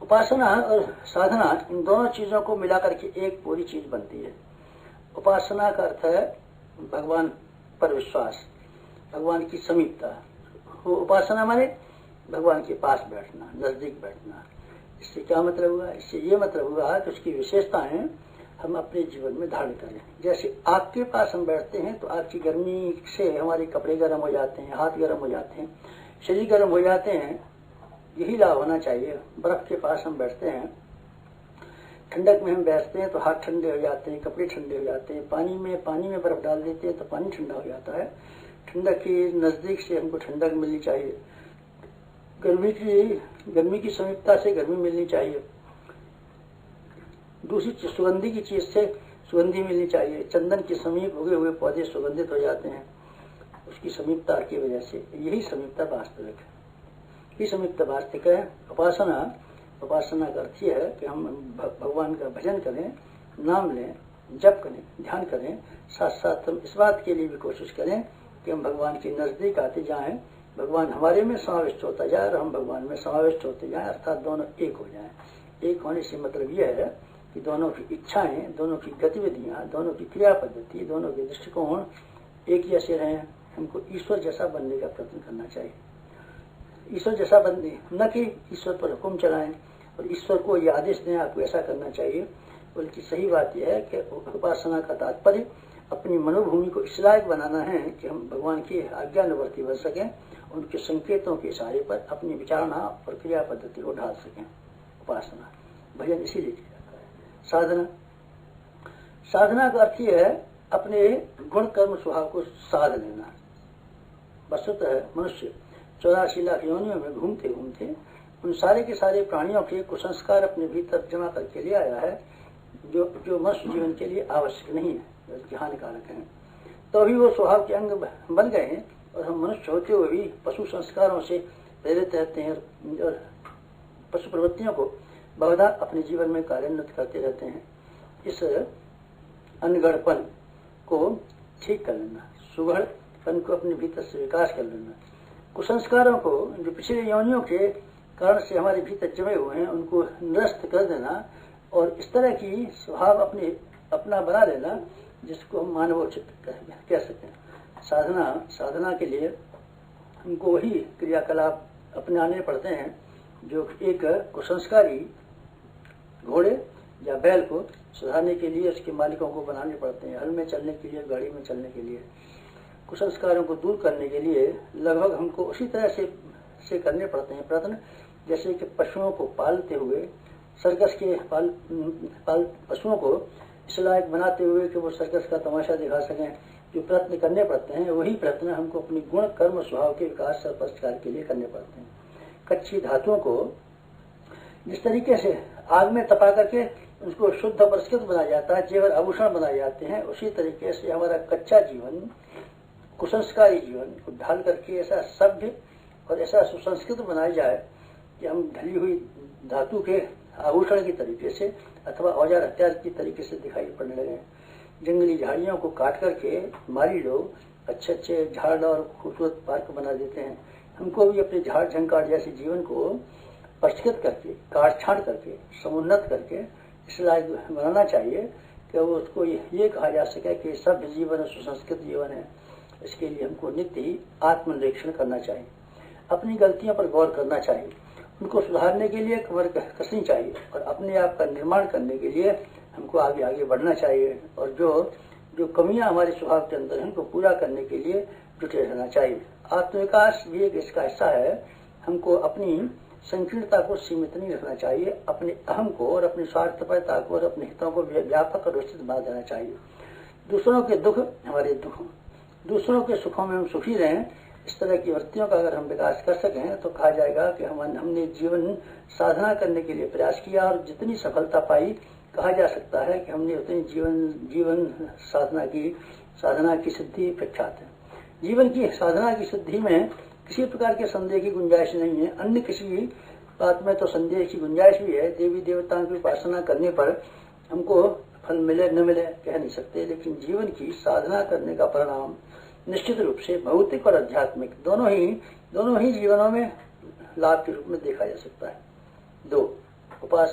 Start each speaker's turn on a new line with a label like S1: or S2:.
S1: उपासना और साधना, इन दोनों चीजों को मिलाकर के एक पूरी चीज बनती है। उपासना का अर्थ है भगवान पर विश्वास, भगवान की समीपता। वो उपासना माने भगवान के पास बैठना, नजदीक बैठना। इससे क्या मतलब हुआ? इससे ये मतलब हुआ कि उसकी विशेषताएं हम अपने जीवन में धारण करें। जैसे आग के पास हम बैठते हैं तो आग की गर्मी से हमारे कपड़े गर्म हो जाते हैं, हाथ गर्म हो जाते हैं, शरीर गर्म हो जाते हैं। यही लाभ होना चाहिए। बर्फ के पास हम बैठते हैं, ठंडक में हम बैठते हैं तो हाथ ठंडे हो जाते हैं, कपड़े ठंडे हो जाते हैं। पानी में बर्फ डाल देते हैं तो पानी ठंडा हो जाता है। ठंडक के नजदीक से हमको ठंडक मिलनी चाहिए, गर्मी की समीपता से गर्मी मिलनी चाहिए। दूसरी चीज, सुगंधी की चीज से सुगंधी मिलनी चाहिए। चंदन के समीप उगे हुए पौधे सुगंधित हो जाते हैं उसकी समीपता की वजह से। यही समीपता वास्तविक है, यही समीपता वास्तविक है। उपासना का अर्थ यह है कि हम भगवान का भजन करें, नाम लें, जप करें, ध्यान करें। साथ साथ हम इस बात के लिए भी कोशिश करें कि हम भगवान के नजदीक आते जाएं, भगवान हमारे में समाविष्ट होता जाए और हम भगवान में समाविष्ट होते जाएं, अर्थात दोनों एक हो जाएं। एक होने से मतलब यह है कि दोनों की इच्छाएं, दोनों की गतिविधियां, दोनों की क्रिया पद्धति, दोनों के दृष्टिकोण एक जैसे रहें। हमको ईश्वर जैसा बनने का प्रयत्न करना चाहिए। ईश्वर जैसा बनने, न कि ईश्वर पर हुक्म चलाएं और ईश्वर को ये आदेश दें आपको ऐसा करना चाहिए। बल्कि सही बात यह है कि उपासना का तात्पर्य अपनी मनोभूमि को इस लायक बनाना है कि हम भगवान की आज्ञानुवर्ती बन सकें, उनके संकेतों के इशारे पर अपनी विचारणा और क्रिया पद्धति को ढाल सकें। उपासना, भजन इसीलिए किया जाता है। साधना का अर्थ यह है अपने गुण कर्म स्वभाव को साध लेना। वस्तुतः मनुष्य 84 लाख योनियों में घूमते घूमते उन सारे के सारे प्राणियों के कुसंस्कार अपने भीतर जमा करके ले आया है, जो मनुष्य जीवन के लिए आवश्यक नहीं है, बल्कि हानिकारक है। तो अभी वो स्वभाव के अंग बन गए हैं और हम मनुष्य होते हुए भी पशु संस्कारों से प्रेरित रहते हैं और पशु प्रवृत्तियों को बहुधा अपने जीवन में कार्यान्वित करते रहते हैं। इस अनगढ़पन को ठीक कर लेना, सुगढ़पन को अपने भीतर से विकास कर लेना, कुसंस्कारों को जो पिछले योनियों के कारण से हमारे भीतर जमे हुए हैं उनको निरस्त कर देना और इस तरह की स्वभाव अपना बना लेना जिसको हम मानवोचित कह सकें। साधना के लिए हमको वही क्रियाकलाप अपनाने पड़ते हैं जो एक कुसंस्कारी घोड़े या बैल को सुधारने के लिए उसके मालिकों को बनाने पड़ते हैं। हल में चलने के लिए, गाड़ी में चलने के लिए, कुसंस्कारों को दूर करने के लिए लगभग हमको उसी तरह से करने पड़ते हैं प्रयत्न जैसे कि पशुओं को पालते हुए, सर्कस के पशुओं को इस लायक बनाते हुए कि वो सर्कस का तमाशा दिखा सकें। जो प्रयत्न करने पड़ते हैं वही प्रयत्न हमको अपनी गुण कर्म स्वभाव के विकास और परिष्कार के लिए करने पड़ते हैं। कच्ची धातुओं को जिस तरीके से आग में तपा करके उसको शुद्ध परिष्कृत बनाया जाता है, जेवर आभूषण बनाए जाते हैं, उसी तरीके से हमारा कच्चा जीवन, कुसंस्कारी जीवन को ढाल करके ऐसा सभ्य और ऐसा सुसंस्कृत बनाया जाए कि हम ढली हुई धातु के आभूषण की तरीके से अथवा औजार हथियार की तरीके से दिखाई पड़ने लगे। जंगली झाड़ियों को काट करके माली लोग अच्छे अच्छे झाड़ और खूबसूरत पार्क बना देते हैं। हमको भी अपने झाड़ झंकार जैसे जीवन को परिष्कृत करके, काट छांट करके, समुन्नत करके इस लायक बनाना चाहिए कि वो उसको ये कहा जा सके कि सभ्य जीवन और सुसंस्कृत जीवन है। इसके लिए हमको नित्य ही आत्मनिरीक्षण करना चाहिए, अपनी गलतियों पर गौर करना चाहिए, उनको सुधारने के लिए कमर कसनी चाहिए और अपने आप का निर्माण करने के लिए हमको आगे बढ़ना चाहिए और जो कमियां हमारे स्वभाव के अंदर हैं उनको पूरा करने के लिए जुटे रहना चाहिए। आत्मविकास भी एक इसका हिस्सा है। हमको अपनी संकीर्णता को सीमित नहीं रखना चाहिए, अपने अहम को और अपनी स्वार्थपरता को और अपने हितों को व्यापक और विस्तृत बना देना चाहिए। दूसरों के दुख हमारे दुख, दूसरों के सुखों में हम सुखी रहें, इस तरह की वृत्तियों का अगर हम विकास कर सकें तो कहा जाएगा कि हमने जीवन साधना करने के लिए प्रयास किया और जितनी सफलता पाई कहा जा सकता है कि हमने उतनी जीवन साधना की सिद्धि प्रख्यात है। जीवन की साधना की सिद्धि में किसी प्रकार के संदेह की गुंजाइश नहीं है। अन्य किसी बात में तो संदेह की गुंजाइश भी है। देवी देवताओं की उपासना करने पर हमको फल मिले न मिले कह नहीं सकते, लेकिन जीवन की साधना करने का परिणाम निश्चित रूप से भौतिक और आध्यात्मिक दोनों ही जीवनों में लाभ के रूप में देखा जा सकता है। 2 उपास